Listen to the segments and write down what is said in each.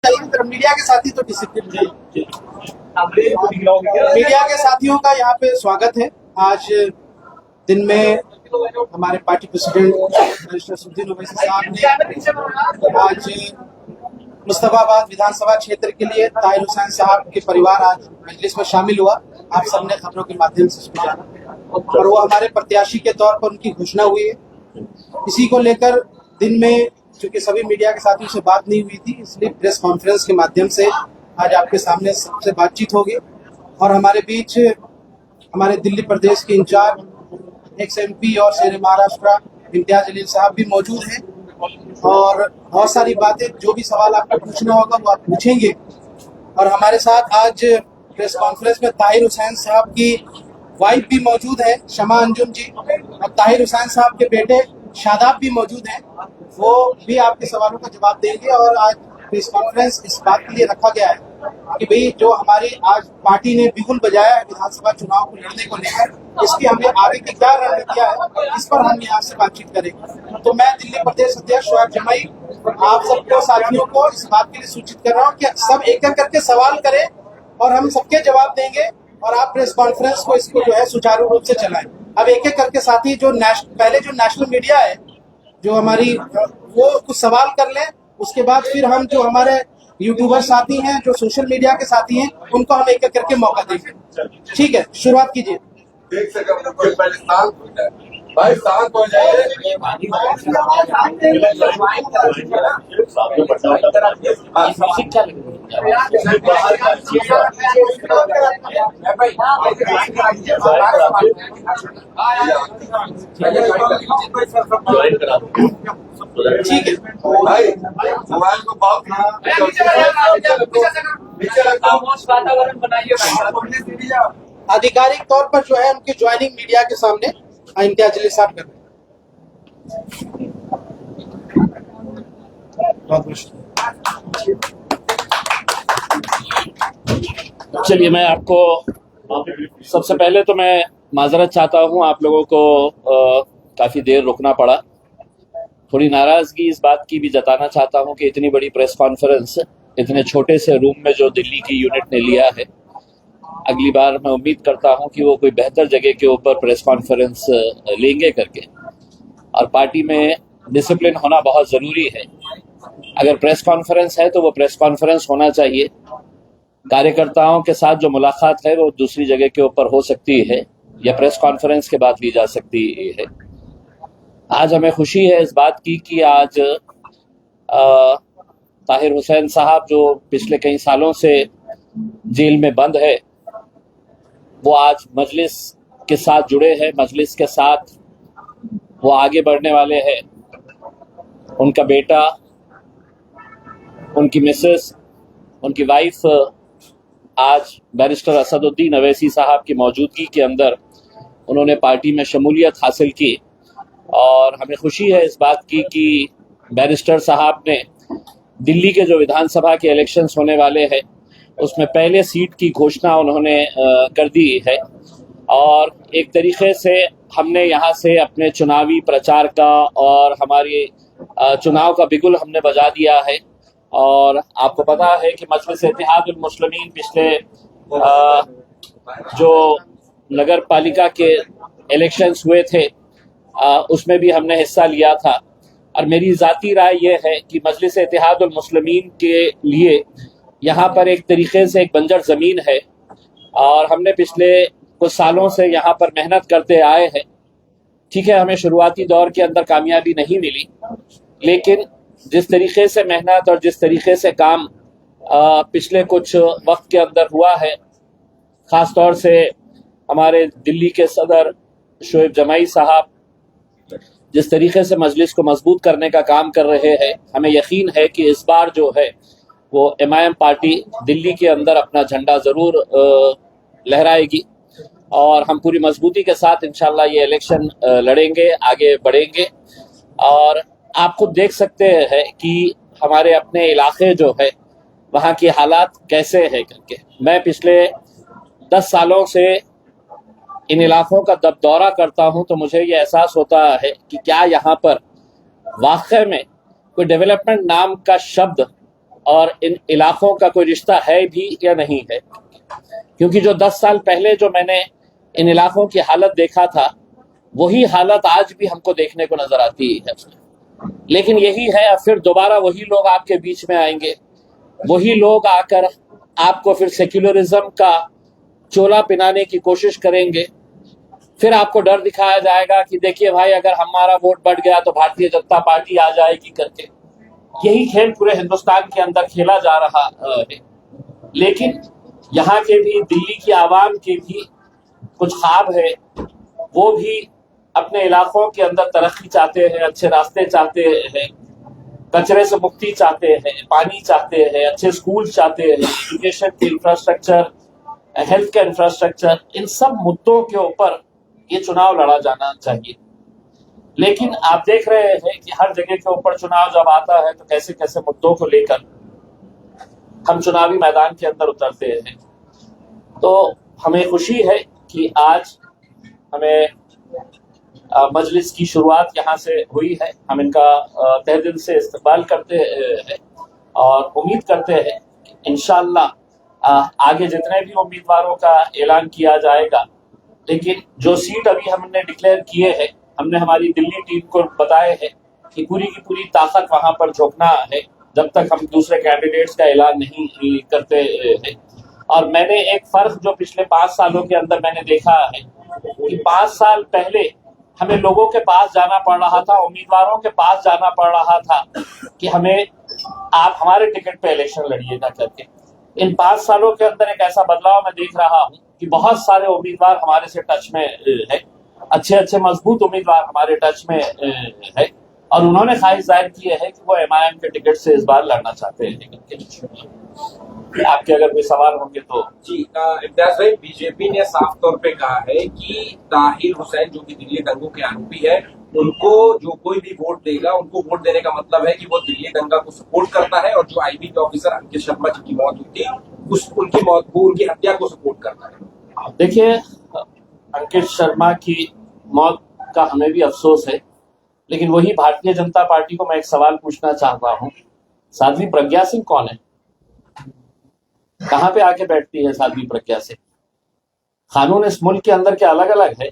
Media के साथी तो डिसिप्लिन मीडिया के साथियों का यहाँ पे स्वागत है। आज दिन में हमारे party president mister Sudin Owaisi साहब ने आज मुस्तफाबाद विधानसभा क्षेत्र के लिए ताहिर हुसैन साहब के परिवार आज मजलिस में शामिल हुआ। आप सबने खबरों के माध्यम से इसको जाना और वो हमारे प्रत्याशी के तौर पर उनकी घोषणा हुई है। इसी को लेकर दिन में चूंकि सभी मीडिया के साथियों से बात नहीं हुई थी, इसलिए प्रेस कॉन्फ्रेंस के माध्यम से आज आपके सामने सबसे बातचीत होगी। और हमारे बीच हमारे दिल्ली प्रदेश के इंचार्ज एक्स MP और शेर महाराष्ट्र इम्तियाज जलील साहब भी मौजूद हैं और बहुत सारी बातें, जो भी सवाल आपको पूछना होगा वो आप पूछेंगे। और हमारे साथ आज प्रेस कॉन्फ्रेंस में ताहिर हुसैन साहब की वाइफ भी मौजूद है, शमा अंजुम जी, और ताहिर हुसैन साहब के बेटे शादाब भी मौजूद हैं। वो भी आपके सवालों का जवाब देंगे। और आज प्रेस कॉन्फ्रेंस इस बात के लिए रखा गया है कि भाई जो हमारी आज पार्टी ने बिगुल बजाया है विधानसभा चुनाव को लड़ने को लेकर, इसकी हमें आगे की क्या रणनीतियां है, इस पर हम यहाँ से बातचीत करेंगे। तो मैं दिल्ली प्रदेश अध्यक्ष शोएब जमाई आप सबको साथियों को इस बात के लिए सूचित कर रहा हूँ कि सब एक एक करके सवाल करें और हम सबके जवाब देंगे और आप प्रेस कॉन्फ्रेंस को इसको जो है सुचारू रूप से चलाएं। अब एक एक करके साथी जो पहले जो नेशनल मीडिया है जो हमारी वो कुछ सवाल कर लें, उसके बाद फिर हम जो हमारे यूट्यूबर साथी हैं जो सोशल मीडिया के साथी हैं उनको हम एक एक करके मौका देंगे। ठीक है, शुरुआत कीजिए। एक सेकंड पहले शांत हो जाए भाई, शांत हो जाइए। ठीक है भाई मोबाइल को बहुत वातावरण बनाइए। आधिकारिक तौर पर जो है उनकी ज्वाइनिंग मीडिया के सामने इम्तियाज जलील साहब कर रहे हैं। चलिए, मैं आपको सबसे पहले तो मैं माजरत चाहता हूं, आप लोगों को काफ़ी देर रुकना पड़ा। थोड़ी नाराज़गी इस बात की भी जताना चाहता हूं कि इतनी बड़ी प्रेस कॉन्फ्रेंस इतने छोटे से रूम में जो दिल्ली की यूनिट ने लिया है, अगली बार मैं उम्मीद करता हूं कि वो कोई बेहतर जगह के ऊपर प्रेस कॉन्फ्रेंस लेंगे करके। और पार्टी में डिसिप्लिन होना बहुत ज़रूरी है। अगर प्रेस कॉन्फ्रेंस है तो वो प्रेस कॉन्फ्रेंस होना चाहिए। कार्यकर्ताओं के साथ जो मुलाकात है वो दूसरी जगह के ऊपर हो सकती है या प्रेस कॉन्फ्रेंस के बाद ली जा सकती है। आज हमें खुशी है इस बात की कि आज ताहिर हुसैन साहब जो पिछले कई सालों से जेल में बंद है, वो आज मजलिस के साथ जुड़े हैं, मजलिस के साथ वो आगे बढ़ने वाले हैं। उनका बेटा, उनकी मिसेस, उनकी वाइफ आज बैरिस्टर असदुद्दीन ओवैसी साहब की मौजूदगी के अंदर उन्होंने पार्टी में शमूलियत हासिल की। और हमें खुशी है इस बात की कि बैरिस्टर साहब ने दिल्ली के जो विधानसभा के इलेक्शंस होने वाले हैं उसमें पहले सीट की घोषणा उन्होंने कर दी है। और एक तरीके से हमने यहाँ से अपने चुनावी प्रचार का और हमारी चुनाव का बिगुल हमने बजा दिया है। और आपको पता है कि मजलिस इत्तेहादुल मुस्लिमीन पिछले जो नगर पालिका के इलेक्शंस हुए थे उसमें भी हमने हिस्सा लिया था। और मेरी ज़ाती राय ये है कि मजलिस इत्तेहादुल मुस्लिमीन के लिए यहाँ पर एक तरीके से एक बंजर ज़मीन है और हमने पिछले कुछ सालों से यहाँ पर मेहनत करते आए हैं। ठीक है, हमें शुरुआती दौर के अंदर कामयाबी नहीं मिली, लेकिन जिस तरीके से मेहनत और जिस तरीके से काम पिछले कुछ वक्त के अंदर हुआ है, ख़ास तौर से हमारे दिल्ली के सदर शोएब जमाई साहब जिस तरीके से मजलिस को मजबूत करने का काम कर रहे हैं, हमें यकीन है कि इस बार जो है वो MIM पार्टी दिल्ली के अंदर अपना झंडा ज़रूर लहराएगी और हम पूरी मजबूती के साथ इंशाल्लाह ये इलेक्शन लड़ेंगे, आगे बढ़ेंगे। और आप खुद देख सकते हैं कि हमारे अपने इलाके जो है वहाँ की हालात कैसे है करके। मैं पिछले 10 सालों से इन इलाकों का जब दौरा करता हूँ तो मुझे ये एहसास होता है कि क्या यहाँ पर वाकई में कोई डेवलपमेंट नाम का शब्द और इन इलाकों का कोई रिश्ता है भी या नहीं है। क्योंकि जो 10 साल पहले जो मैंने इन इलाकों की हालत देखा था, वही हालत आज भी हमको देखने को नजर आती है। लेकिन यही है, फिर दोबारा वही लोग आपके बीच में आएंगे, वही लोग आकर आपको फिर सेक्युलरिज्म का चोला पिनाने की कोशिश करेंगे। फिर आपको डर दिखाया जाएगा कि देखिए भाई, अगर हमारा वोट बढ़ गया तो भारतीय जनता पार्टी आ जाएगी करके। यही खेल पूरे हिंदुस्तान के अंदर खेला जा रहा है। लेकिन यहाँ के भी, दिल्ली की आवाम के भी कुछ ख्वाब है। वो भी अपने इलाकों के अंदर तरक्की चाहते हैं, अच्छे रास्ते चाहते हैं, कचरे से मुक्ति चाहते हैं, पानी चाहते हैं, अच्छे स्कूल चाहते हैं, एजुकेशन के इंफ्रास्ट्रक्चर, हेल्थ का इंफ्रास्ट्रक्चर, इन सब मुद्दों के ऊपर ये चुनाव लड़ा जाना चाहिए। लेकिन आप देख रहे हैं कि हर जगह के ऊपर चुनाव जब आता है तो कैसे कैसे मुद्दों को लेकर हम चुनावी मैदान के अंदर उतरते हैं। तो हमें खुशी है कि आज हमें मजलिस की शुरुआत यहाँ से हुई है। हम इनका तहे दिल से इस्तकबाल करते हैं और उम्मीद करते हैं कि इंशाअल्लाह आगे जितने भी उम्मीदवारों का ऐलान किया जाएगा, लेकिन जो सीट अभी हमने डिक्लेयर किए हैं, हमने हमारी दिल्ली टीम को बताए हैं कि पूरी की पूरी ताकत वहां पर झोंकना है जब तक हम दूसरे कैंडिडेट्स का ऐलान नहीं करते हैं। और मैंने एक फर्क जो पिछले 5 सालों के अंदर मैंने देखा है कि 5 साल पहले हमें लोगों के पास जाना पड़ रहा था, उम्मीदवारों के पास जाना पड़ रहा था कि हमें आप हमारे टिकट पे इलेक्शन लड़िएगा करके। इन 5 सालों के अंदर एक ऐसा बदलाव मैं देख रहा हूँ कि बहुत सारे उम्मीदवार हमारे से टच में है, अच्छे अच्छे मजबूत उम्मीदवार हमारे टच में है, और उन्होंने ख्वाहिश जाहिर की है कि वो एमआईएम के टिकट से इस बार लड़ना चाहते हैं। आपके अगर कोई सवाल होंगे तो। जी इम्तियाज भाई, बीजेपी ने साफ तौर पे कहा है कि ताहिर हुसैन जो कि दिल्ली दंगों के आरोपी है, उनको जो कोई भी वोट देगा, उनको वोट देने का मतलब है कि वो दिल्ली दंगा को सपोर्ट करता है, और जो आईबी के ऑफिसर अंकित शर्मा जी की मौत हुई थी उनकी मौत को, उनकी हत्या को सपोर्ट करता है। देखिए, अंकित शर्मा की मौत का हमें भी अफसोस है, लेकिन वही भारतीय जनता पार्टी को मैं एक सवाल पूछना चाहता हूँ, साध्वी प्रज्ञा सिंह कौन है? कहाँ पे आके बैठती है साध्वी प्रज्ञा सिंह? कानून इस मुल्क के अंदर के अलग अलग है।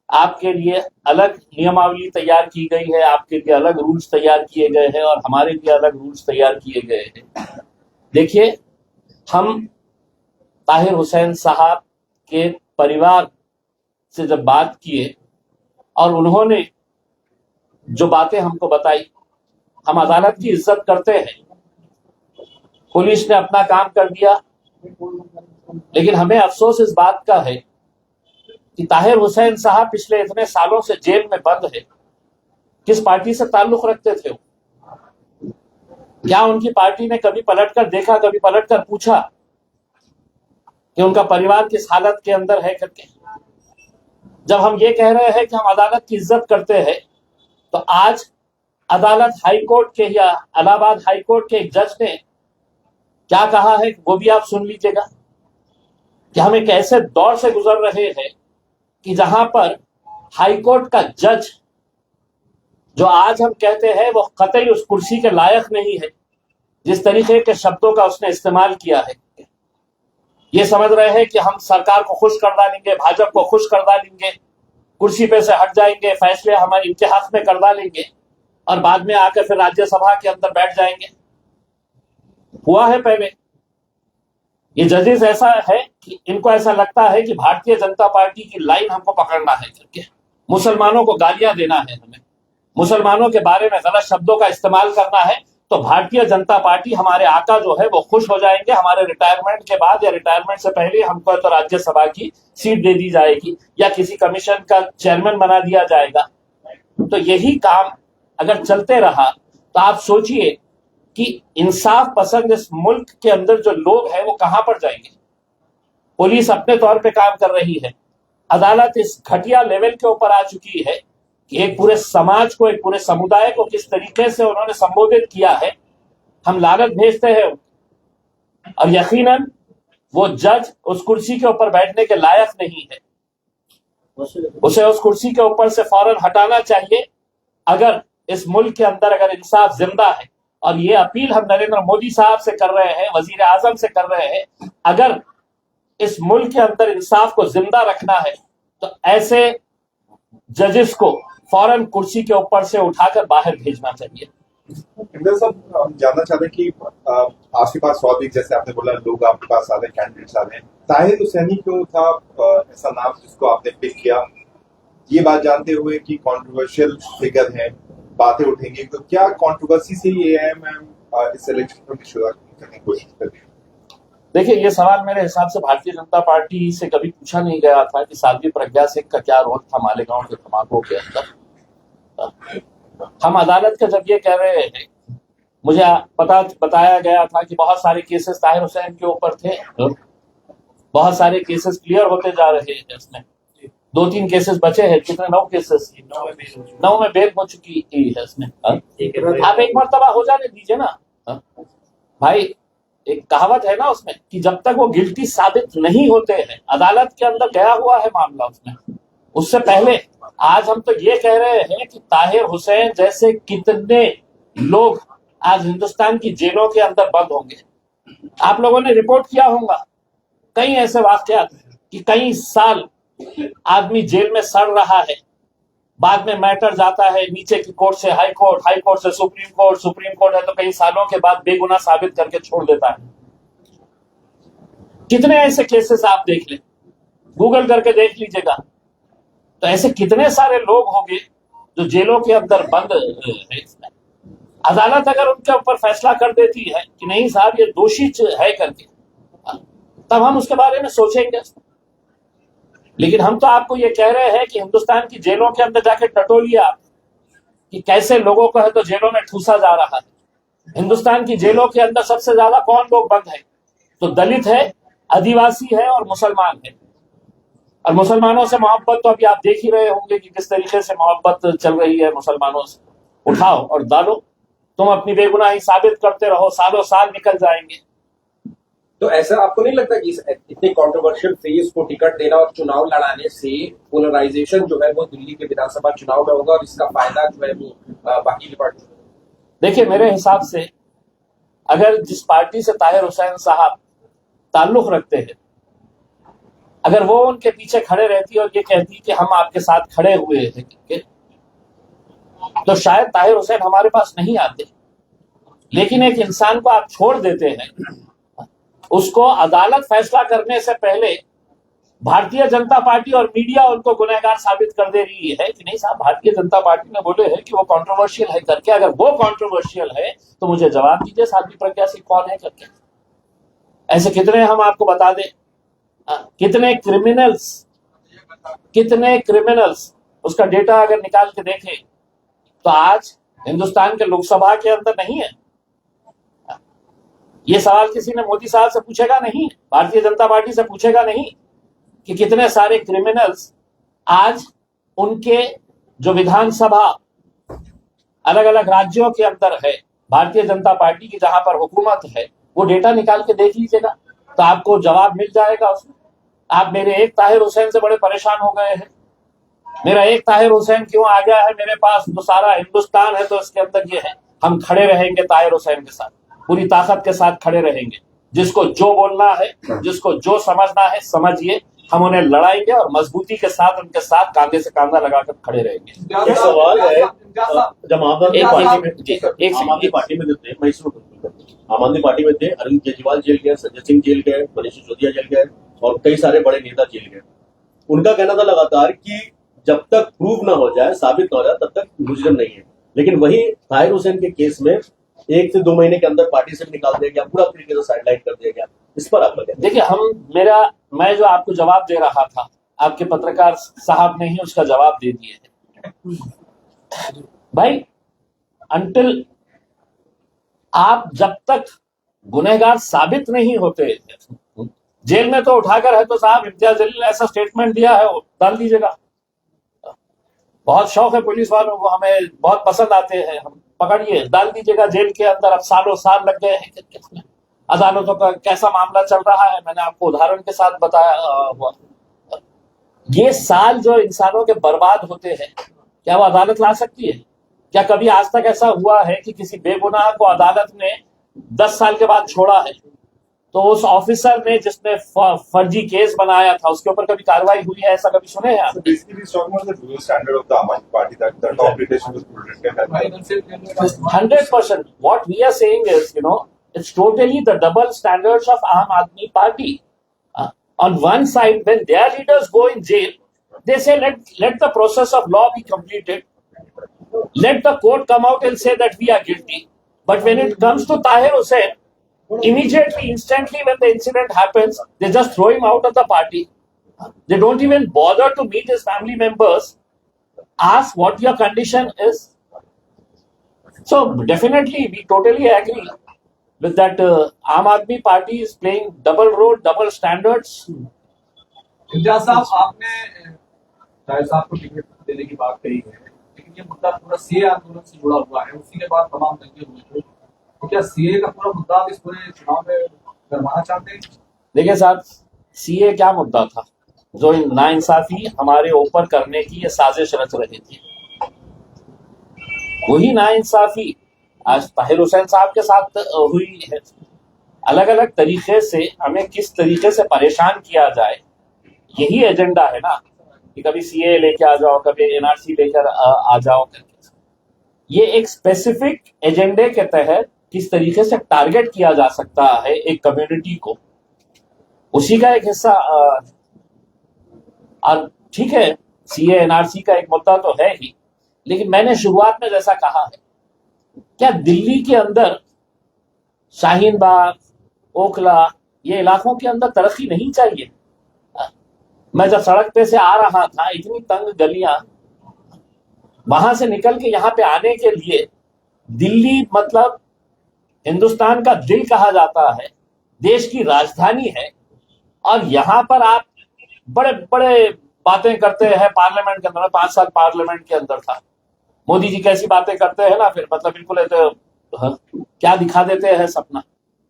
आपके लिए अलग नियमावली तैयार की गई है, आपके लिए अलग रूल्स तैयार किए गए हैं, और हमारे लिए अलग रूल्स तैयार किए गए हैं। देखिए, हम ताहिर हुसैन साहब के परिवार से जब बात किए और उन्होंने जो बातें हमको बताई, हम अदालत की इज्जत करते हैं, पुलिस ने अपना काम कर दिया, लेकिन हमें अफसोस इस बात का है कि ताहिर हुसैन साहब पिछले इतने सालों से जेल में बंद है। किस पार्टी से ताल्लुक रखते थे वो? क्या उनकी पार्टी ने कभी पलटकर देखा, कभी पलटकर पूछा कि उनका परिवार किस हालत के अंदर है करके? जब हम ये कह रहे हैं कि हम अदालत की इज्जत करते हैं, तो आज अदालत हाई कोर्ट के या इलाहाबाद हाई कोर्ट के एक जज ने क्या कहा है वो भी आप सुन लीजिएगा कि हम एक ऐसे दौर से गुजर रहे हैं कि जहां पर हाई कोर्ट का जज, जो आज हम कहते हैं वो कतई उस कुर्सी के लायक नहीं है, जिस तरीके के शब्दों का उसने इस्तेमाल किया है, ये समझ रहे हैं कि हम सरकार को खुश कर डालेंगे, भाजपा को खुश कर डालेंगे, कुर्सी पे से हट जाएंगे, फैसले हमारे इनके हाथ में कर डालेंगे और बाद में आकर फिर राज्यसभा के अंदर बैठ जाएंगे। हुआ है पहले। ये जजेस ऐसा है कि इनको ऐसा लगता है कि भारतीय जनता पार्टी की लाइन हमको पकड़ना है करके, मुसलमानों को गालियां देना है, हमें मुसलमानों के बारे में गलत शब्दों का इस्तेमाल करना है, तो भारतीय जनता पार्टी, हमारे आका जो है वो खुश हो जाएंगे, हमारे रिटायरमेंट के बाद या रिटायरमेंट से पहले हमको तो राज्यसभा की सीट दे दी जाएगी या किसी कमीशन का चेयरमैन बना दिया जाएगा। तो यही काम अगर चलते रहा तो आप सोचिए कि इंसाफ पसंद इस मुल्क के अंदर जो लोग हैं वो कहां पर जाएंगे। पुलिस अपने तौर पे काम कर रही है, अदालत इस घटिया लेवल के ऊपर आ चुकी है कि एक पूरे समाज को, एक पूरे समुदाय को किस तरीके से उन्होंने संबोधित किया है, हम लानत भेजते हैं। और यकीनन वो जज उस कुर्सी के ऊपर बैठने के लायक नहीं है, उसे उस कुर्सी के ऊपर से फौरन हटाना चाहिए। अगर इस मुल्क के अंदर अगर इंसाफ जिंदा है, और ये अपील हम नरेंद्र मोदी साहब से कर रहे हैं, वजीर आजम से कर रहे हैं, अगर इस मुल्क के अंदर इंसाफ को जिंदा रखना है तो ऐसे जजेस को फौरन कुर्सी के ऊपर से उठाकर बाहर भेजना चाहिए। इंदर साहब, हम जानना चाहते हैं कि आपके पास स्वाभाविक, जैसे आपने बोला, लोग आपके पास आ रहे हैं, कैंडिडेट्स आ रहे हैं, ताहिर हुसैनी क्यों था ऐसा नाम जिसको आपने पिक किया? ये बात जानते हुए कि कंट्रोवर्शियल फिगर है, बातें उठेंगी, तो क्या कंट्रोवर्सी से ही एआईएमआईएम इस इलेक्शन में शुरुआत करने की कोशिश कर रही है? देखिए, ये सवाल मेरे हिसाब से भारतीय जनता पार्टी से कभी पूछा नहीं गया था कि साध्वी प्रज्ञा सिंह का क्या रोल था मालेगांव के धमाकों के अंदर। हम अदालत का जब ये कह रहे हैं, मुझे बताया गया था कि बहुत सारे केसेस ताहिर हुसैन के ऊपर थे, बहुत सारे केसेस क्लियर होते जा रहे हैं, इसमें 2-3 केसेस बचे हैं, कितने 9 केसेस 9 में बेल हो चुकी है इसमें। आप एक मरतबा हो जाने दीजिए ना भाई। एक कहावत है ना उसमें कि जब तक वो गिल्टी साबित नहीं होते हैं, अदालत के अंदर गया हुआ है मामला उसमें, उससे पहले आज हम तो ये कह रहे हैं कि ताहिर हुसैन जैसे कितने लोग आज हिंदुस्तान की जेलों के अंदर बंद होंगे। आप लोगों ने रिपोर्ट किया होगा कई ऐसे वाकयात कि कई साल आदमी जेल में सड़ रहा है, बाद में मैटर जाता है नीचे की कोर्ट से हाई कोर्ट, हाई कोर्ट से सुप्रीम कोर्ट, सुप्रीम कोर्ट है तो कई सालों के बाद बेगुनाह साबित करके छोड़ देता है। कितने ऐसे केसेस आप देख लें, गूगल करके देख लीजिएगा, तो ऐसे कितने सारे लोग होंगे जो जेलों के अंदर बंद है। अदालत अगर उनके ऊपर फैसला कर देती है कि नहीं साहब ये दोषी है करके, तब हम उसके बारे में सोचेंगे। लेकिन हम तो आपको ये कह रहे हैं कि हिंदुस्तान की जेलों के अंदर जाके टटोलिए आप कि कैसे लोगों को है तो जेलों में ठूसा जा रहा है। हिंदुस्तान की जेलों के अंदर सबसे ज्यादा कौन लोग बंद है? तो दलित है, आदिवासी है और मुसलमान है। और मुसलमानों से मोहब्बत तो अभी आप देख ही रहे होंगे कि किस तरीके से मोहब्बत चल रही है मुसलमानों से। उठाओ और डालो, तुम अपनी बेगुनाही साबित करते रहो, सालों साल निकल जाएंगे। तो ऐसा आपको नहीं लगता कि इतने कंट्रोवर्शियल फेज को टिकट देना और चुनाव लड़ाने से पोलराइजेशन जो है वो दिल्ली के विधानसभा चुनाव में होगा और इसका फायदा जो है वो बाकी की पार्टी? देखिए, मेरे हिसाब से अगर जिस पार्टी से ताहिर हुसैन साहब ताल्लुक रखते हैं, अगर वो उनके पीछे खड़े रहती और ये कहती कि हम आपके साथ खड़े हुए हैं, तो शायद ताहिर हुसैन हमारे पास नहीं आते। लेकिन एक इंसान को आप छोड़ देते हैं, उसको अदालत फैसला करने से पहले भारतीय जनता पार्टी और मीडिया उनको गुनहगार साबित कर दे रही है कि नहीं साहब भारतीय जनता पार्टी ने बोले हैं कि वो कंट्रोवर्शियल है करके। अगर वो कंट्रोवर्शियल है तो मुझे जवाब दीजिए साध्वी प्रज्ञा सिंह कौन है करके। ऐसे कितने हम आपको बता दें, कितने क्रिमिनल्स उसका डेटा अगर निकाल के देखें तो आज हिंदुस्तान के लोकसभा के अंदर नहीं है। ये सवाल किसी ने मोदी साहब से पूछेगा नहीं, भारतीय जनता पार्टी से पूछेगा नहीं कि कितने सारे क्रिमिनल्स आज उनके जो विधानसभा अलग अलग राज्यों के अंदर है भारतीय जनता पार्टी की, जहां पर हुकूमत है, वो डेटा निकाल के देख लीजिएगा तो आपको जवाब मिल जाएगा उसमें। आप मेरे एक ताहिर हुसैन से बड़े परेशान हो गए हैं, मेरा एक ताहिर हुसैन क्यों आ गया है मेरे पास, तो सारा हिंदुस्तान है तो इसके अंदर ये है। हम खड़े रहेंगे ताहिर हुसैन के साथ, पूरी ताकत के साथ खड़े रहेंगे। जिसको जो बोलना है, जिसको जो समझना है समझिए, हम उन्हें लड़ाएंगे और मजबूती के साथ उनके साथ कांधे से कांधा लगाकर खड़े रहेंगे। एक सवाल है, जब आम आदमी पार्टी में थे, मैं इसमें आम आदमी पार्टी में थे, अरविंद केजरीवाल जेल गए, संजय सिंह जेल गए, मनीष सिसोदिया जेल गए और कई सारे बड़े नेता जेल गए। उनका कहना था लगातार कि जब तक प्रूफ ना हो जाए, साबित ना हो जाए, तब तक मुजरिम नहीं है। लेकिन वही ताहिर हुसैन के केस में 1 से 2 महीने के अंदर पार्टी से भी निकाल दिया गया, पूरा तरीके से साइडलाइन कर दिया गया। इस पर आपका क्या? देखिए, मैं जो आपको जवाब दे रहा था, आपके पत्रकार साहब ने ही उसका जवाब दे दिए भाई। अंटिल आप जब तक गुनहगार साबित नहीं होते, जेल में तो उठाकर है तो साहब इम्तियाज जलील ऐसा स्टेटमेंट दिया है, डाल दीजिएगा। बहुत शौक है पुलिस वालों को, हमें बहुत पसंद आते हैं, हम पकड़िए, डाल दीजिएगा जेल के अंदर। अब सालों साल लग गए हैं, अदालतों का कैसा मामला चल रहा है मैंने आपको उदाहरण के साथ बताया हुआ। ये साल जो इंसानों के बर्बाद होते हैं, क्या वो अदालत ला सकती है? क्या कभी आज तक ऐसा हुआ है कि किसी बेगुनाह को अदालत ने 10 साल के बाद छोड़ा है? तो उस ऑफिसर ने जिसने फर्जी केस बनाया था उसके ऊपर कभी कार्रवाई हुई है, ऐसा कभी सुने हैं आप? So basically, he's talking about the dual standard of the Aam Aadmi Party, that the top leadership was prudent. 100%. What we are saying is, it's totally the double standards of Aam Aadmi Party. On one side, when their leaders go in jail, they say let the process of law be completed. Let the court come out and say that we are guilty. But when it comes to Tahir Hussain, immediately, instantly, when the incident happens, they just throw him out of the party. They don't even bother to meet his family members, ask what your condition is. So definitely, we totally agree with that. Aam Aadmi Party is playing double role, double standards. Imtiaz साहब, आपने ताहिर साहब को ticket देने की बात कही है, लेकिन ये मुद्दा पूरा सीए आंदोलन से जुड़ा हुआ है। उसी के बाद तमाम दंगे हुए थे, तो क्या सीए का पूरा मुद्दा आप इस पूरे चुनाव में गरमाना चाहते हैं? देखिए साहब, सीए क्या मुद्दा था जो इन नाइंसाफी हमारे ऊपर करने की ये साजिश रच रही थी? वही नाइंसाफी आज ताहिर हुसैन साहब के साथ हुई है। अलग अलग तरीके से हमें किस तरीके से परेशान किया जाए, यही एजेंडा है ना, कि कभी सीए लेके आ जाओ, कभी एनआरसी लेकर आ जाओ करके। ये एक स्पेसिफिक एजेंडे के तहत किस तरीके से टारगेट किया जा सकता है एक कम्युनिटी को, उसी का एक हिस्सा। और ठीक है, सीए एनआरसी का एक मुद्दा तो है ही, लेकिन मैंने शुरुआत में जैसा कहा है, क्या दिल्ली के अंदर शाहीन बाग, ओखला, ये इलाकों के अंदर तरक्की नहीं चाहिए? मैं जब सड़क पे से आ रहा था, इतनी तंग गलियां, वहां से निकल के यहाँ पे आने के लिए, दिल्ली मतलब हिंदुस्तान का दिल कहा जाता है, देश की राजधानी है, और यहाँ पर आप बड़े बड़े बातें करते हैं पार्लियामेंट के अंदर। 5 साल पार्लियामेंट के अंदर था, मोदी जी कैसी बातें करते हैं ना, फिर मतलब बिल्कुल क्या दिखा देते हैं सपना।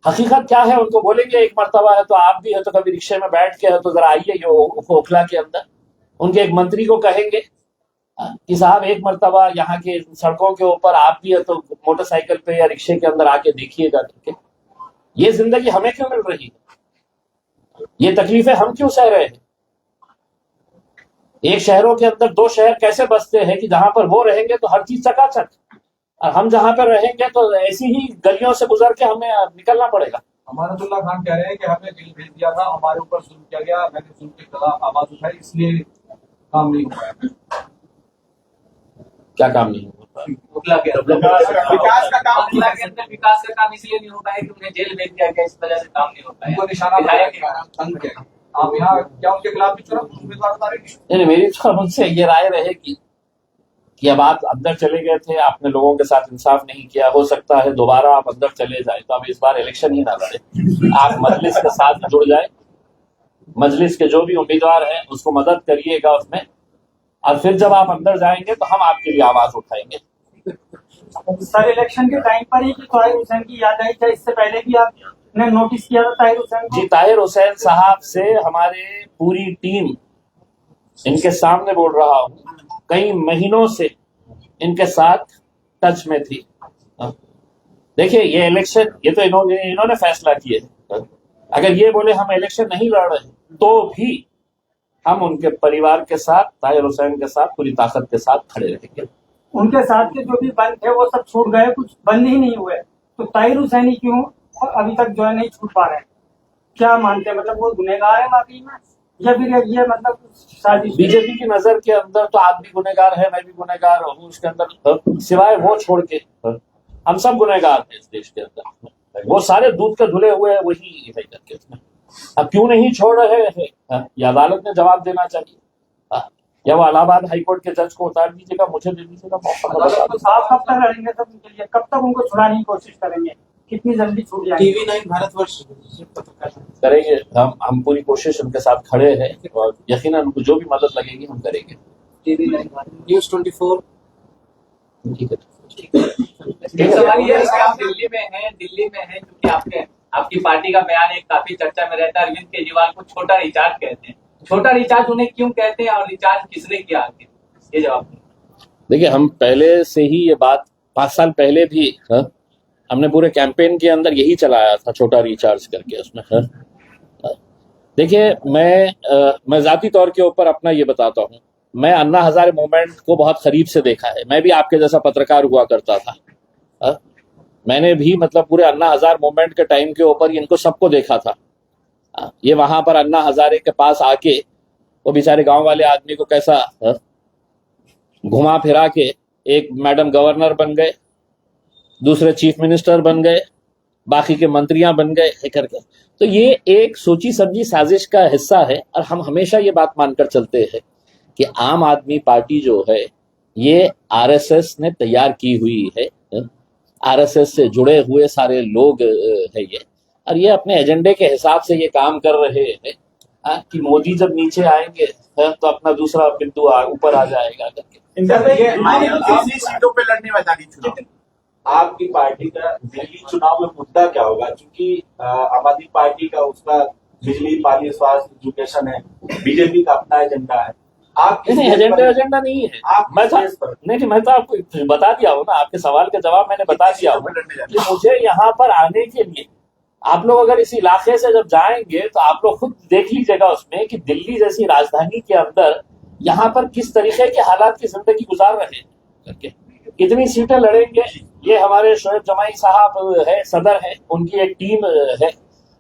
हकीकत क्या है उनको बोलेंगे, एक मर्तबा है तो आप भी है, तो कभी रिक्शे में बैठ के है तो जरा आइए ये ओखला के अंदर। उनके एक मंत्री को कहेंगे कि साहब एक मर्तबा यहाँ के सड़कों के ऊपर आप भी है तो मोटरसाइकिल पे या रिक्शे के अंदर आके देखिएगा करके। ये जिंदगी हमें क्यों मिल रही है? ये तकलीफें हम क्यों सह रहे हैं? एक शहरों के अंदर 2 शहर कैसे बसते हैं कि जहां पर वो रहेंगे तो हर चीज चकाचक, और हम जहां पर रहेंगे तो ऐसी ही गलियों से गुजर के हमें निकलना पड़ेगा। अमानतुल्लाह खान कह रहे हैं कि हमें जेल भेज दिया था, हमारे ऊपर जुल्म किया गया, मैंने जुल्म के खिलाफ आवाज उठाई, इसलिए काम नहीं हुआ है। क्या काम नहीं होता? विकास का काम, ओखला के अंदर विकास का काम इसलिए नहीं हो पाया कि उन्हें जेल भेज दिया गया, इस वजह से काम नहीं हो पाया। उनको निशाना बनाया गया, तंग किया। आप यहाँ क्या उनके खिलाफ भी चुनाव उम्मीदवार उतारे? नहीं, मेरी तो मुझसे ये राय रहेगी कि अब आप अंदर चले गए थे, आपने लोगों के साथ इंसाफ नहीं किया, हो सकता है दोबारा आप अंदर चले जाए, तो अब इस बार इलेक्शन ही ना लड़े, आप मजलिस के साथ जुड़ जाए, मजलिस के जो भी उम्मीदवार हैं उसको मदद करिएगा उसमें, और फिर जब आप अंदर जाएंगे तो हम आपके लिए आवाज उठाएंगे। सर, इलेक्शन के टाइम पर ही ताहिर हुसैन की याद आई, क्या इससे पहले भी आपने नोटिस किया था ताहिर हुसैन को? जी, ताहिर हुसैन साहब से हमारे पूरी टीम, इनके सामने बोल रहा हूँ, कई महीनों से इनके साथ टच में थी। देखिए ये इलेक्शन, ये तो इन्होंने फैसला किए। अगर ये बोले हम इलेक्शन नहीं लड़ रहे तो भी हम उनके परिवार के साथ, ताहिर हुसैन के साथ पूरी ताकत के साथ खड़े रहेंगे। उनके साथ के जो भी बंद थे वो सब छूट गए, कुछ बंद ही नहीं हुए, तो ताहिर हुसैन क्यों अभी तक जो है नहीं छूट पा रहे हैं? क्या मानते हैं, मतलब वो गुनहगार है वाकई में, या फिर ये मतलब साजिश? बीजेपी की नजर के अंदर तो आप भी गुनहगार है, मैं भी गुनहगार हूँ, उसके अंदर सिवाय वो छोड़ के हम सब गुनहगार हैं इस देश के अंदर। वो सारे दूध के धुले हुए हैं, वही है करके उसमें। अब क्यों नहीं छोड़ रहे हैं, ये अदालत ने जवाब देना चाहिए, या वो इलाहाबाद हाईकोर्ट के जज को उतार दीजिएगा, मुझे दे दीजिएगा मौका। तो साफ कब तक लड़ेंगे सब उनके लिए, कब तक उनको छुड़ाने की कोशिश करेंगे, कितनी जल्दी छूट जाएंगे? TV9 भारतवर्ष करेंगे हम पूरी कोशिश उनके साथ खड़े हैं, और यकीनन उनको जो भी मदद लगेगी हम करेंगे। News 24। ठीक है। एक सवाल ये है कि आप दिल्ली में हैं क्योंकि आपकी पार्टी का बयान एक काफी चर्चा में रहता है, अरविंद केजरीवाल को छोटा रिचार्ज कहते हैं। छोटा रिचार्ज उन्हें क्यों कहते हैं और रिचार्ज किसने किया आखिर? ये जवाब। देखिए, हम पहले से ही ये बात 5 साल पहले भी हमने पूरे कैंपेन के अंदर यही चलाया था, छोटा रिचार्ज करके उसमें। देखिए, मैं जाती तौर के ऊपर अपना ये बताता हूँ, मैं अन्ना हजारे मूवमेंट को बहुत करीब से देखा है। मैं भी आपके जैसा पत्रकार हुआ करता था। मैंने भी मतलब पूरे अन्ना हजारे मूवमेंट के टाइम के ऊपर इनको सबको देखा था। ये वहां पर अन्ना हजारे के पास आके वो बेचारे गांव वाले आदमी को कैसा घुमा फिरा के एक मैडम गवर्नर बन गए, दूसरे चीफ मिनिस्टर बन गए, बाकी के मंत्रियां बन गए करके। तो ये एक सोची समझी साजिश का हिस्सा है। और हम हमेशा ये बात मानकर चलते हैं कि आम आदमी पार्टी जो है ये आरएसएस ने तैयार की हुई है। आरएसएस से जुड़े हुए सारे लोग है ये, और ये अपने एजेंडे के हिसाब से ये काम कर रहे हैं कि मोदी जब नीचे आएंगे तो अपना दूसरा बिंदु ऊपर आ जाएगा करके। किसी सीटों पे लड़ने वाली चुनाव, आपकी पार्टी का दिल्ली चुनाव में मुद्दा क्या होगा? क्योंकि आम आदमी पार्टी का उसका बिजली, पानी, स्वास्थ्य, एजुकेशन है, बीजेपी का अपना एजेंडा है। आप नहीं, एजेंडा नहीं है। मैं तो आपको बता दिया हूँ ना, आपके सवाल का जवाब मैंने बता दिया हूँ कि मुझे यहाँ पर आने के लिए आप लोग अगर इस इलाके से जब जाएंगे तो आप लोग खुद देख लीजिएगा उसमें कि दिल्ली जैसी राजधानी के अंदर यहाँ पर किस तरीके के हालात की जिंदगी गुजार रहे हैं करके। कितनी सीटें लड़ेंगे, ये हमारे शोएब जमाई साहब है, सदर है, उनकी एक टीम है,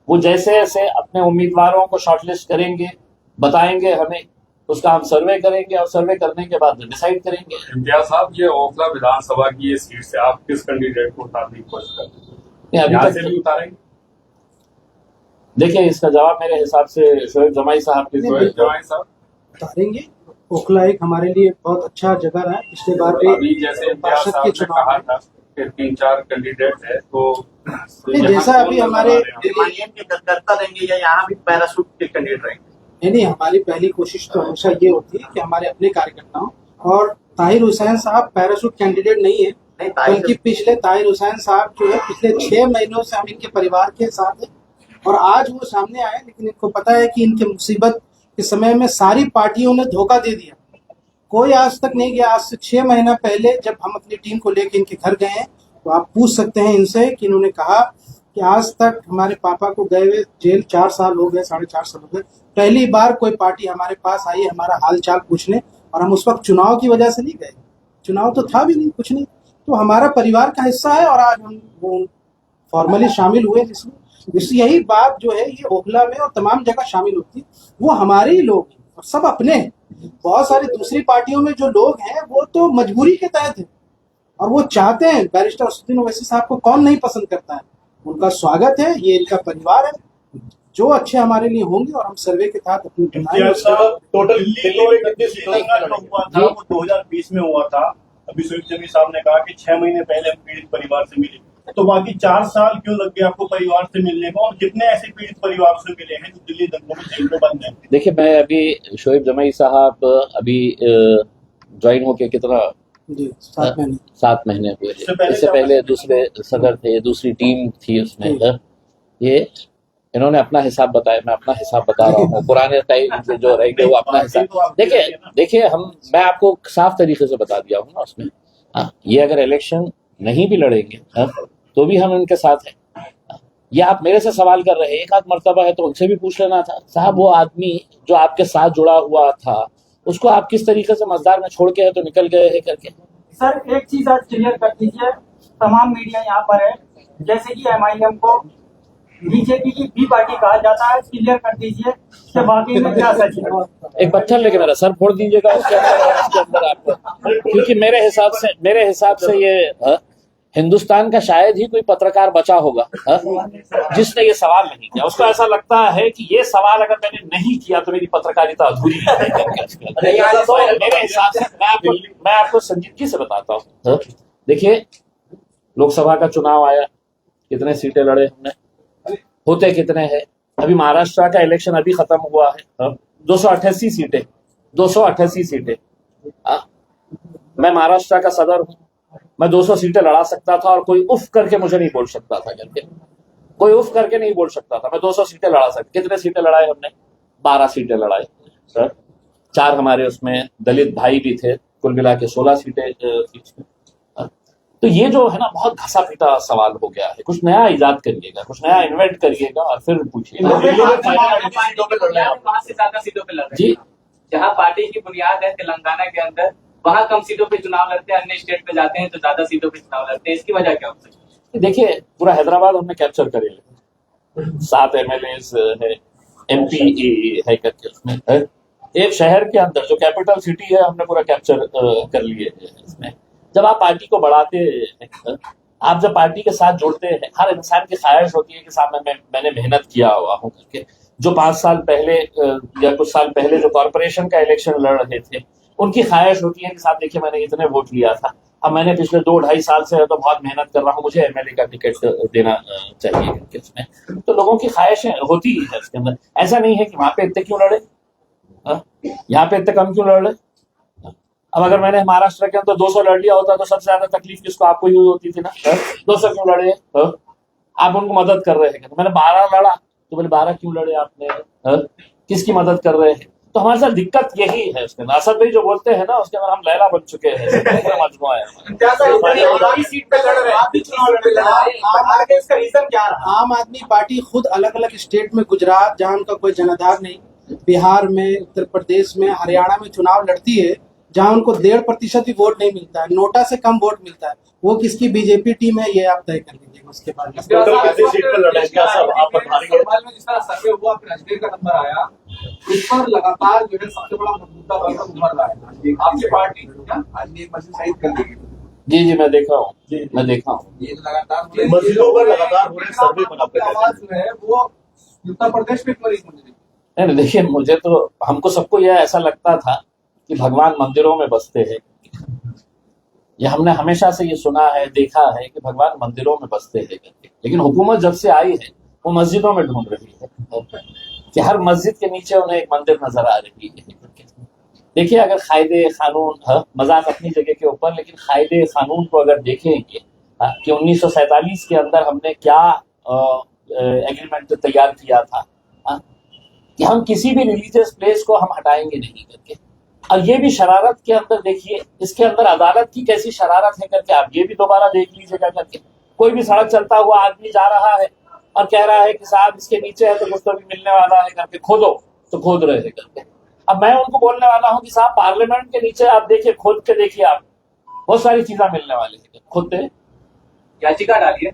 वो जैसे जैसे अपने उम्मीदवारों को शॉर्टलिस्ट करेंगे, बताएंगे हमें, उसका हम सर्वे करेंगे और सर्वे करने के बाद डिसाइड करेंगे। इम्तियाज साहब, ये ओखला विधानसभा की ये सीट से आप किस कैंडिडेट को उतारने की कोशिश करते हैं? अभी तक भी उतारेंगे? देखिए, इसका जवाब मेरे हिसाब से शोएब जमाई साहब के उतारेंगे। ओखला एक हमारे लिए बहुत अच्छा जगह है। पिछले बार अभी जैसे इम्तियाज साहब ने कहा था कि 3-4 कैंडिडेट है, तो जैसा अभी हमारे के करता रहेंगे या यहाँ भी पैराशूट के कैंडिडेट रहेंगे? नहीं, हमारी पहली कोशिश तो हमेशा ये होती है कि हमारे अपने कार्यकर्ताओं, और ताहिर हुसैन साहब पैराशूट कैंडिडेट नहीं है, बल्कि पिछले ताहिर हुसैन साहब जो है पिछले 6 महीनों से हम इनके परिवार के साथ हैं, और आज वो सामने आए। लेकिन इनको पता है कि इनके मुसीबत के समय में सारी पार्टियों ने धोखा दे दिया, कोई आज तक नहीं गया। आज से 6 महीना पहले जब हम अपनी टीम को लेकर इनके घर गए हैं, तो आप पूछ सकते हैं इनसे कि इन्होंने कहा कि आज तक हमारे पापा को गए हुए जेल 4 साल हो गए, 4.5 साल हो गए। पहली बार कोई पार्टी हमारे पास आई है हमारा हाल चाल पूछने, और हम उस वक्त चुनाव की वजह से नहीं गए, चुनाव तो था भी नहीं, कुछ नहीं। तो हमारा परिवार का हिस्सा है, और आज हम वो फॉर्मली शामिल हुए, जिसमें यही बात जो है ये ओखला में और तमाम जगह शामिल होती है। वो हमारे ही लोग हैं और सब अपने हैं। बहुत सारी दूसरी पार्टियों में जो लोग हैं वो तो मजबूरी के तहत है, और वो चाहते हैं, बैरिस्टर असदुद्दीन ओवैसी साहब को कौन नहीं पसंद करता है, उनका स्वागत है, ये इनका परिवार है, जो अच्छे हमारे लिए होंगे। और हम सर्वे के तहत अपनी टोटल दिल्ली में कितनी सीटों का हुआ था? वो 2020 में हुआ था। अभी शोएब जमी साहब ने कहा कि 6 महीने पहले हम पीड़ित परिवार से मिले, तो बाकी 4 साल क्यों लग गए आपको परिवार से मिलने को? और कितने ऐसे पीड़ित परिवार से मिले हैं जो दिल्ली दंगों में जेल में बंद हैं? देखिए, मैं अभी शोएब जमाई साहब अभी ज्वाइन होके कितना 7 महीने हुए। इससे पहले दूसरे सदर थे, दूसरी टीम थी उसमें। ये इन्होंने अपना हिसाब बताया, मैं अपना हिसाब बता रहा हूँ। पुराने टाइम से जो रहेंगे वो अपना हिसाब। देखिए मैं आपको साफ तरीके से बता दिया हूँ ना उसमें। ये अगर इलेक्शन नहीं भी लड़ेंगे तो भी हम इनके साथ हैं। ये आप मेरे से सवाल कर रहे हैं, एक आध मर्तबा है तो उनसे भी पूछ लेना था साहब, वो आदमी जो आपके साथ जुड़ा हुआ था उसको आप किस तरीके से मजदार में छोड़ के है तो निकल गए हैं करके। सर, एक चीज आज क्लियर कर दीजिए, तमाम मीडिया यहाँ पर है, जैसे कि MIM को बीजेपी की बी पार्टी कहा जाता है, क्लियर कर दीजिए कि बाकी में क्या सच है। एक पत्थर लेके मेरा सर फोड़ दीजिएगा उसके अंदर आपको, क्योंकि मेरे हिसाब से ये हिंदुस्तान का शायद ही कोई पत्रकार बचा होगा जिसने ये सवाल नहीं किया। उसको ऐसा लगता है कि ये सवाल अगर मैंने नहीं किया तो मेरी पत्रकारिता अधूरी है। मेरे हिसाब से मैं आपको संजीदगी से बताता हूँ। देखिए, लोकसभा का चुनाव आया, कितने सीटें लड़े हमने, होते कितने हैं। अभी महाराष्ट्र का इलेक्शन अभी खत्म हुआ है, 288 सीटें, 288 सीटें। मैं महाराष्ट्र का सदर हूँ, मैं 200 सीटें लड़ा सकता था और कोई उफ करके मुझे नहीं बोल सकता था करके, कोई उफ करके नहीं बोल सकता था। मैं 200 सीटें लड़ा सकता। कितने सीटें लड़ाए हमने? 12 सीटें लड़ाए सर। 4 हमारे उसमें दलित भाई भी थे, कुल मिला के 16 सीटें थी उसमें। तो ये जो है ना बहुत घसा पीटा सवाल हो गया है। कुछ नया इजाद करिएगा, कुछ नया इन्वेंट करिएगा और फिर पूछिएगा। वहाँ से ज्यादा सीटों पे लड़ रहे जी। हैं। जहाँ पार्टी की बुनियाद है तेलंगाना के अंदर, वहाँ कम सीटों पे चुनाव लड़ते हैं, अन्य स्टेट पे जाते हैं तो ज्यादा सीटों पे चुनाव लड़ते हैं। इसकी वजह क्या हो सकती है? देखिए पूरा हैदराबाद हमने कैप्चर करे, 7 MLAs है, MP है करके उसमें है। एक शहर के अंदर जो कैपिटल सिटी है हमने पूरा कैप्चर कर लिए है इसमें। जब आप पार्टी को बढ़ाते हैं, आप जब पार्टी के साथ जुड़ते हैं, हर इंसान की ख्वाहिश होती है कि सामने मैंने मेहनत किया हुआ हूँ करके। जो 5 साल पहले या कुछ साल पहले जो कॉर्पोरेशन का इलेक्शन लड़ रहे थे, उनकी ख्वाहिश होती है कि साहब देखिए मैंने इतने वोट लिया था, अब मैंने पिछले 2-2.5 साल से तो बहुत मेहनत कर रहा हूँ, मुझे MLA का टिकट देना चाहिए करके उसमें। तो लोगों की ख्वाहिशें होती ही है उसके अंदर। ऐसा नहीं है कि वहां पे इतने क्यों लड़े, यहाँ पे इतने कम क्यों लड़ रहे। अब अगर मैंने महाराष्ट्र के अंदर 200 लड़ लिया होता तो सबसे ज्यादा तकलीफ किसको, आपको ही होती थी ना। 200 क्यों लड़े, आप उनको मदद कर रहे हैं। मैंने 12 लड़ा तो बोले 12 क्यों लड़े आपने, किसकी मदद कर रहे हैं। तो हमारे साथ दिक्कत यही है उसके अंदर। असद भाई जो बोलते हैं ना उसके अंदर हम लैला बन चुके हैं, मजमुआ है। आम आदमी पार्टी खुद अलग अलग स्टेट में, गुजरात जहाँ उनका कोई जनाधार नहीं, बिहार में, उत्तर प्रदेश में, हरियाणा में चुनाव लड़ती है जहाँ उनको 1.5% भी वोट नहीं मिलता है, नोटा से कम वोट मिलता है। वो किसकी बीजेपी टीम है ये आप तय कर लीजिएगा उसके बाद। जिस तरह सर्वे हुआ फिर अजमेर का नंबर आया, इस पर लगातार जो है सबसे बड़ा मुद्दा बनकर उभर रहा है आपकी पार्टी मस्जिद शहीद कर देगी। जी मैं देखा हूँ, मैं देखा हूँ। ये लगातार मस्जिदों पर लगातार हो रहे सर्वे पर आवाज जो है वो उत्तर प्रदेश में क्यों नहीं मुझे नहीं देखिए, मुझे तो हमको सबको यह ऐसा लगता था कि भगवान मंदिरों में बसते हैं। ये हमने हमेशा से ये सुना है, देखा है कि भगवान मंदिरों में बसते हैं। लेकिन हुकूमत जब से आई है वो मस्जिदों में ढूंढ रही है कि हर मस्जिद के नीचे उन्हें एक मंदिर नजर आ रही है। देखिए अगर कायदे कानून, मजाक अपनी जगह के ऊपर, लेकिन कायदे कानून को अगर देखेंगे कि 1947 के अंदर हमने क्या एग्रीमेंट तैयार किया था कि हम किसी भी रिलीजियस प्लेस को हम हटाएंगे नहीं करके। और ये भी शरारत के अंदर देखिए, इसके अंदर अदालत की कैसी शरारत है करके आप ये भी दोबारा देख लीजिएगा करके। कोई भी सड़क चलता हुआ आदमी जा रहा है और कह रहा है कि साहब इसके नीचे है तो कुछ तो भी मिलने वाला है करके, खोदो तो खोद रहे हैं करके। अब मैं उनको बोलने वाला हूँ कि साहब पार्लियामेंट के नीचे आप देखिए, खोद के देखिए, आप बहुत सारी चीजें मिलने वाली है, खोदते। याचिका डालिए,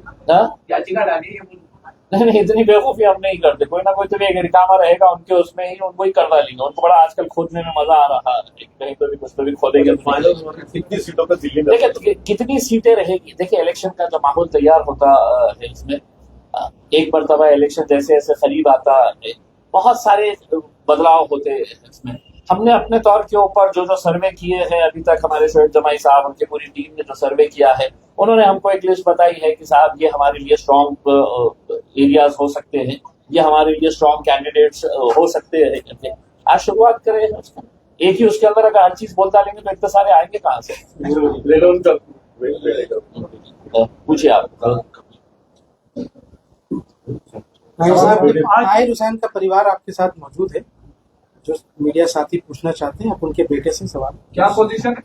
याचिका डालिए। नहीं इतनी बेवकूफी हम नहीं करते। कोई ना कोई तो एक रिकामा रहेगा उनके, उसमें ही उनको ही करवा लेंगे। उनको बड़ा आजकल खोदने में मजा आ रहा है, कहीं तो भी कुछ तो भी खोदेंगे। कितनी सीटों पर दिल्ली में, देखिए कितनी सीटें रहेगी। देखिए इलेक्शन का जो माहौल तैयार होता है इसमें, एक मरतबा इलेक्शन जैसे जैसे करीब आता है बहुत सारे बदलाव होते हैं इसमें। हमने अपने तौर के ऊपर जो सर्वे किए हैं अभी तक, हमारे शोएब जमाई साहब उनकी पूरी टीम ने जो सर्वे किया है, उन्होंने हमको एक लिस्ट बताई है कि साहब ये हमारे लिए स्ट्रॉन्ग एरियाज हो सकते हैं, ये हमारे लिए स्ट्रॉन्ग कैंडिडेट्स हो सकते हैं करके। आज शुरुआत करें उसका। एक ही उसके अंदर अगर हर चीज बोलता लेंगे तो इतने सारे आएंगे कहाँ से। पूछिए आप। ताहिर हुसैन का परिवार आपके साथ मौजूद है, जो मीडिया साथी पूछना चाहते हैं, आप उनके बेटे से सवाल। क्या पोजीशन है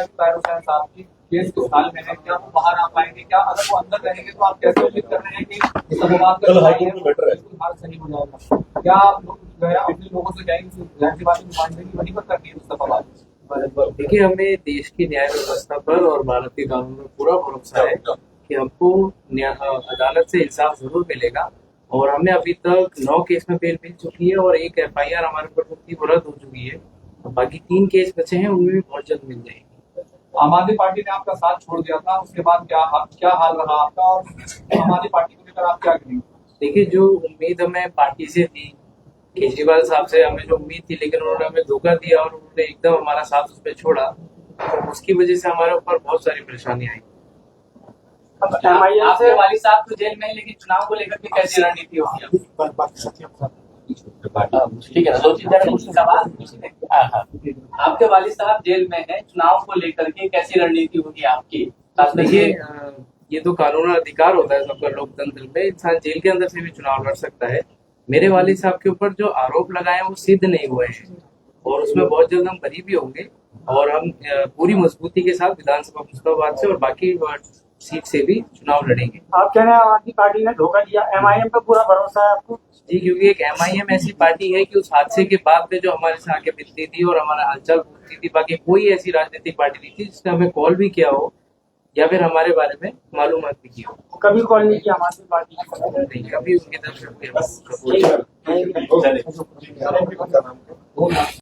ताहिर हुसैन साहब की? केस किस हाल में है? क्या वो बाहर आ पाएंगे? क्या अगर वो अंदर रहेंगे तो आप कैसे उम्मीद कर रहे हैं कि हाल सही हो जाएगा? क्या आप गया अपने लोगों से जाएंगे वहीं पर करनी है मुस्तफाबाद? देखिए, हमें देश की न्याय व्यवस्था पर और भारत के कानून में पूरा भरोसा है कि हमको अदालत से इंसाफ जरूर मिलेगा। और हमें अभी तक 9 केस में बेल मिल चुकी है और एक FIR हमारे ऊपर मुक्ति रद्द हो चुकी है। बाकी 3 केस बचे हैं, उनमें भी बहुत जल्द मिल जाएगी। आम आदमी पार्टी ने आपका साथ छोड़ दिया था, उसके बाद क्या हाल रहा आपका और आम आदमी पार्टी को लेकर आप क्या करेंगे? देखिए, जो उम्मीद हमें पार्टी से थी, केजरीवाल साहब से हमें जो उम्मीद थी, लेकिन उन्होंने हमें धोखा दिया और उन्होंने एकदम हमारा साथ उस पर छोड़ा, तो उसकी वजह से हमारे ऊपर बहुत सारी परेशानी आई। आपके वालिद साहब तो जेल में है, लेकिन चुनाव को लेकर के कैसी रणनीति होगी? ठीक है ना, 2-3 सवाल। आपके वालिद साहब जेल में है, चुनाव को लेकर के कैसी रणनीति होगी आपकी? देखिए, ये तो कानून अधिकार होता है सबका लोकतंत्र में, इंसान जेल के अंदर से भी चुनाव लड़ सकता है। मेरे वालिद साहब के ऊपर जो आरोप लगाए वो सिद्ध नहीं हुए हैं और उसमें बहुत जल्द हम बरी भी होंगे। और हम पूरी मजबूती के साथ विधानसभा मुस्तफाबाद से और बाकी सीट से भी चुनाव लड़ेंगे। आप कह रहे हैं आम आदमी पार्टी ने धोखा दिया, एमआईएम पे पूरा भरोसा है आपको? जी, क्योंकि एक एमआईएम ऐसी पार्टी है कि उस हादसे के बाद में जो हमारे से आके मिलती थी और हमारा हालचाल पूछती थी, बाकी कोई ऐसी राजनीतिक पार्टी नहीं थी जिसने हमें कॉल भी किया हो या फिर हमारे बारे में मालूमात भी की हो। कभी कॉल नहीं किया आम आदमी पार्टी नहीं, कभी उनकी तरफ से ठीक है।